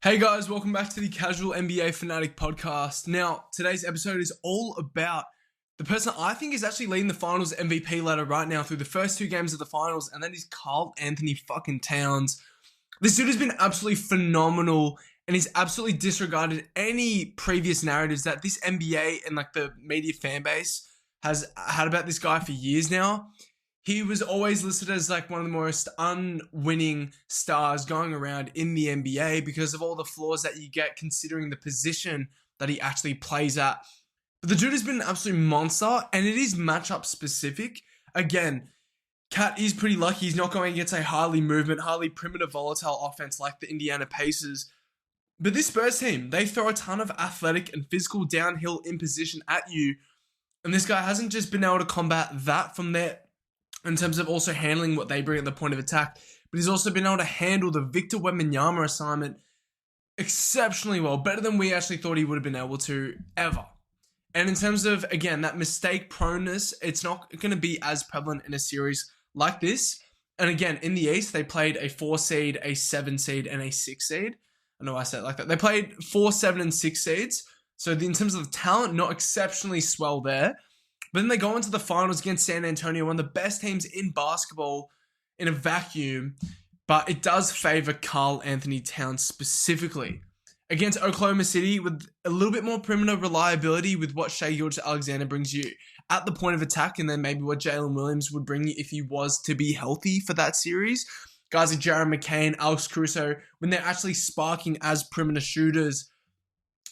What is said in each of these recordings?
Hey guys, welcome back to the Casual NBA Fanatic podcast. Now, today's episode is all about the person I think is actually leading the finals MVP ladder right now through the first two games of the finals, and that is Karl-Anthony fucking Towns. This dude has been absolutely phenomenal, and he's absolutely disregarded any previous narratives that this NBA and like the media fan base has had about this guy for years now. He was always listed as like one of the most unwinning stars going around in the NBA because of all the flaws that you get considering the position that he actually plays at. But the dude has been an absolute monster, and it is matchup specific. Again, Cat is pretty lucky he's not going against a highly perimeter volatile offense like the Indiana Pacers. But this Spurs team, they throw a ton of athletic and physical downhill imposition at you. And this guy hasn't just been able to combat that from there in terms of also handling what they bring at the point of attack, but he's also been able to handle the Victor Wembanyama assignment exceptionally well, better than we actually thought he would have been able to ever. And in terms of, again, that mistake proneness, it's not going to be as prevalent in a series like this. And again, in the East, they played a 4 seed, a 7 seed, and a 6 seed. I know I said it like that. They played 4, 7, and 6 seeds. So in terms of the talent, not exceptionally swell there. But then they go into the finals against San Antonio, one of the best teams in basketball in a vacuum. But it does favor Karl-Anthony Towns specifically. Against Oklahoma City with a little bit more perimeter reliability with what Shai Gilgeous-Alexander brings you at the point of attack, and then maybe what Jalen Williams would bring you if he was to be healthy for that series. Guys like Jaron McCain, Alex Caruso, when they're actually sparking as perimeter shooters.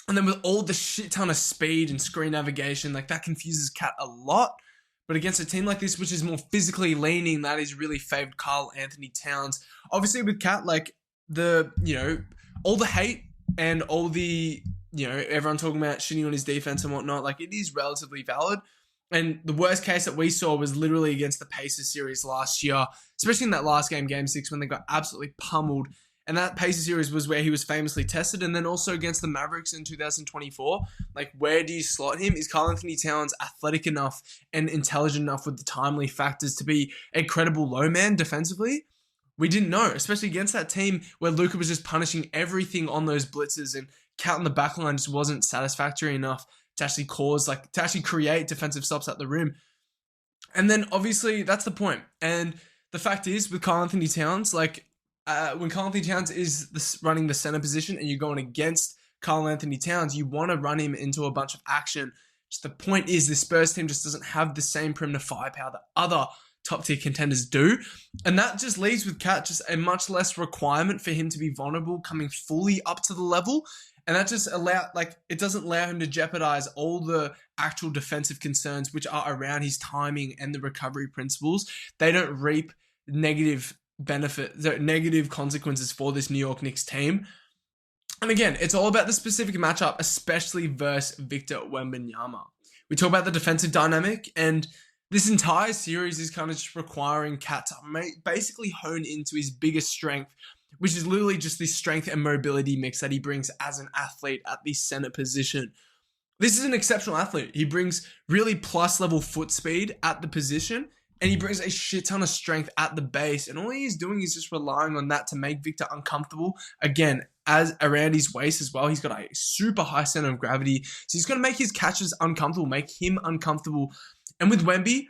And then with all the shit ton of speed and screen navigation, like that confuses Cat a lot. But against a team like this, which is more physically leaning, that is really favored Karl-Anthony Towns. Obviously with Cat, like all the hate and all the, everyone talking about shitting on his defense and whatnot, like it is relatively valid. And the worst case that we saw was literally against the Pacers series last year, especially in that last game, Game 6, when they got absolutely pummeled. And that Pacers series was where he was famously tested. And then also against the Mavericks in 2024, like where do you slot him? Is Karl-Anthony Towns athletic enough and intelligent enough with the timely factors to be a credible low man defensively? We didn't know, especially against that team where Luka was just punishing everything on those blitzes, and Cat on the backline just wasn't satisfactory enough to actually create defensive stops at the rim. And then obviously that's the point. And the fact is with Karl-Anthony Towns, when Karl-Anthony Towns is running the center position and you're going against Karl-Anthony Towns, you want to run him into a bunch of action. Just the point is the Spurs team just doesn't have the same perimeter firepower that other top-tier contenders do. And that just leaves with Cat just a much less requirement for him to be vulnerable coming fully up to the level. And that just it doesn't allow him to jeopardize all the actual defensive concerns which are around his timing and the recovery principles. They don't reap negative consequences for this New York Knicks team. And again, it's all about the specific matchup, especially versus Victor Wembanyama. We talk about the defensive dynamic, and this entire series is kind of just requiring Cat to basically hone into his biggest strength, which is literally just this strength and mobility mix that he brings as an athlete at the center position. This is an exceptional athlete. He brings really plus level foot speed at the position, and he brings a shit ton of strength at the base. And all he's doing is just relying on that to make Victor uncomfortable. Again, as around his waist as well, he's got a super high center of gravity. So he's going to make his catches uncomfortable, make him uncomfortable. And with Wemby,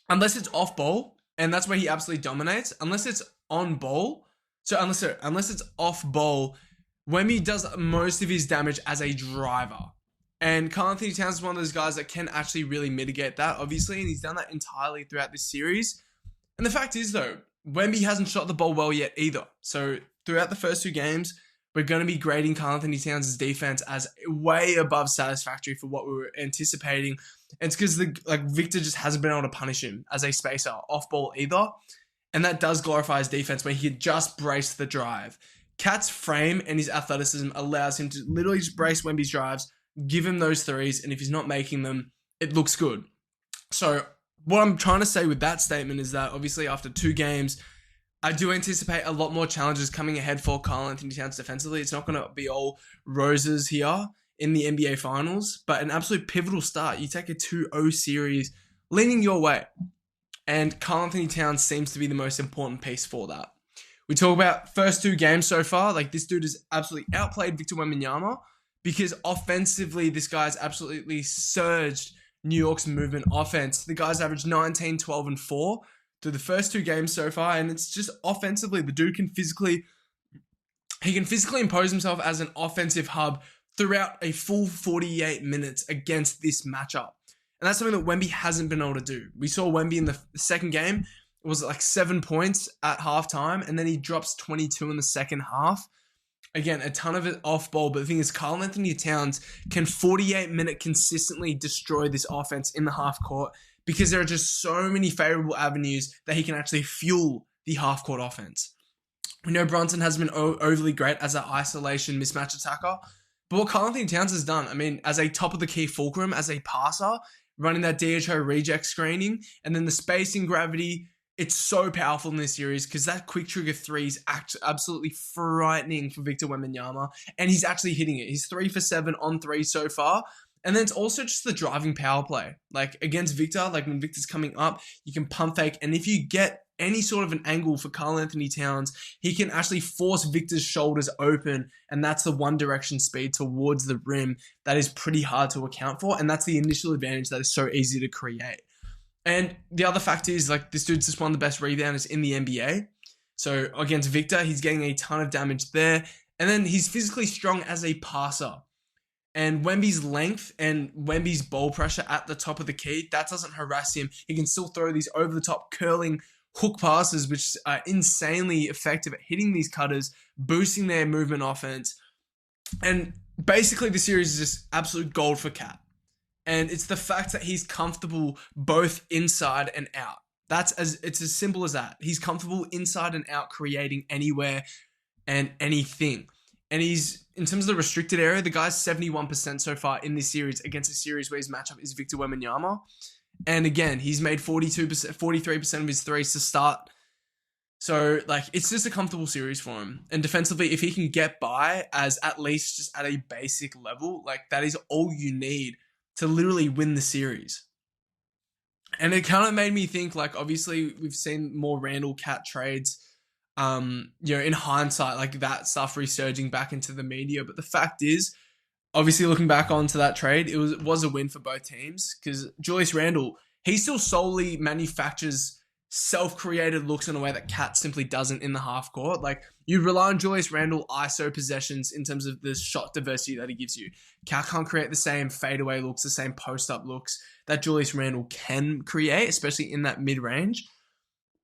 unless it's off ball, and that's where he absolutely dominates, unless it's on ball, unless it's off ball, Wemby does most of his damage as a driver. And Karl-Anthony Towns is one of those guys that can actually really mitigate that, obviously, and he's done that entirely throughout this series. And the fact is, though, Wemby hasn't shot the ball well yet either. So throughout the first two games, we're going to be grading Karl-Anthony Towns' defense as way above satisfactory for what we were anticipating. And it's because Victor just hasn't been able to punish him as a spacer off ball either. And that does glorify his defense where he could just brace the drive. Cat's frame and his athleticism allows him to literally just brace Wemby's drives, give him those threes, and if he's not making them, it looks good. So what I'm trying to say with that statement is that obviously after two games, I do anticipate a lot more challenges coming ahead for Karl-Anthony Towns defensively. It's not going to be all roses here in the NBA Finals, but an absolute pivotal start. You take a 2-0 series leaning your way, and Karl-Anthony Towns seems to be the most important piece for that. We talk about first 2 games so far. Like, this dude has absolutely outplayed Victor Wembanyama because offensively, this guy's absolutely surged New York's movement offense. The guy's averaged 19, 12, and 4 through the first 2 games so far. And it's just offensively, the dude can physically impose himself as an offensive hub throughout a full 48 minutes against this matchup. And that's something that Wemby hasn't been able to do. We saw Wemby in the second game. It was like 7 points at halftime, and then he drops 22 in the second half. Again, a ton of it off ball, but the thing is, Karl-Anthony Towns can 48-minute consistently destroy this offense in the half court because there are just so many favorable avenues that he can actually fuel the half court offense. We know Brunson hasn't been overly great as an isolation mismatch attacker, but what Karl-Anthony Towns has done, I mean, as a top of the key fulcrum, as a passer, running that DHO reject screening, and then the spacing gravity, it's so powerful in this series because that quick trigger 3 is absolutely frightening for Victor Wembanyama, and he's actually hitting it. He's 3 for 7 on 3 so far. And then it's also just the driving power play. Like, against Victor, like when Victor's coming up, you can pump fake, and if you get any sort of an angle for Karl-Anthony Towns, he can actually force Victor's shoulders open, and that's the one direction speed towards the rim that is pretty hard to account for, and that's the initial advantage that is so easy to create. And the other fact is, like, this dude's just one of the best rebounders in the NBA. So against Victor, he's getting a ton of damage there. And then he's physically strong as a passer. And Wemby's length and Wemby's ball pressure at the top of the key, that doesn't harass him. He can still throw these over-the-top curling hook passes, which are insanely effective at hitting these cutters, boosting their movement offense. And basically, the series is just absolute gold for Cat. And it's the fact that he's comfortable both inside and out. It's as simple as that. He's comfortable inside and out, creating anywhere and anything. And he's, in terms of the restricted area, the guy's 71% so far in this series against a series where his matchup is Victor Wembanyama. And again, he's made 43% of his threes to start. So, like, it's just a comfortable series for him. And defensively, if he can get by as at least just at a basic level, like, that is all you need to literally win the series. And it kind of made me think, like, obviously we've seen more Randall Cat trades, in hindsight, like that stuff resurging back into the media. But the fact is, obviously looking back onto that trade, it was a win for both teams because Julius Randle, he still solely manufactures self-created looks in a way that Cat simply doesn't in the half court. Like, you rely on Julius Randle ISO possessions in terms of the shot diversity that he gives you. Cat can't create the same fadeaway looks, the same post-up looks that Julius Randle can create, especially in that mid-range.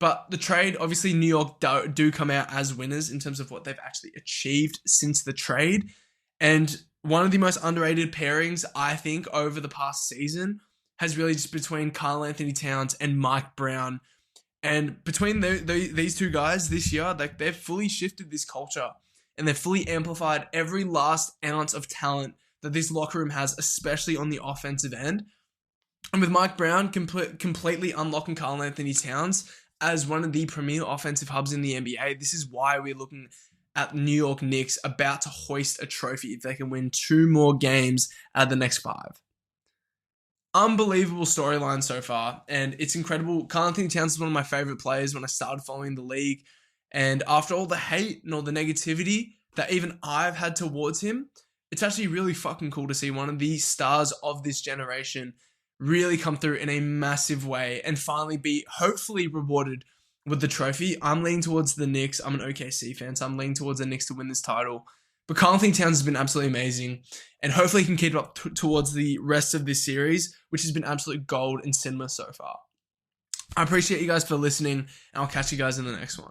But the trade, obviously New York do come out as winners in terms of what they've actually achieved since the trade. And one of the most underrated pairings, I think, over the past season has really just between Karl-Anthony Towns and Mike Brown. And between these two guys this year, like, they've fully shifted this culture and they've fully amplified every last ounce of talent that this locker room has, especially on the offensive end. And with Mike Brown completely unlocking Karl-Anthony Towns as one of the premier offensive hubs in the NBA, this is why we're looking at New York Knicks about to hoist a trophy if they can win 2 more games out of the next 5. Unbelievable storyline so far, and it's incredible. Karl-Anthony Towns is one of my favorite players when I started following the league, and after all the hate and all the negativity that even I've had towards him, it's actually really fucking cool to see one of the stars of this generation really come through in a massive way and finally be hopefully rewarded with the trophy. I'm leaning towards the Knicks. I'm an OKC fan, so I'm leaning towards the Knicks to win this title. But Karl-Anthony Towns has been absolutely amazing, and hopefully he can keep it up towards the rest of this series, which has been absolute gold in cinema so far. I appreciate you guys for listening, and I'll catch you guys in the next one.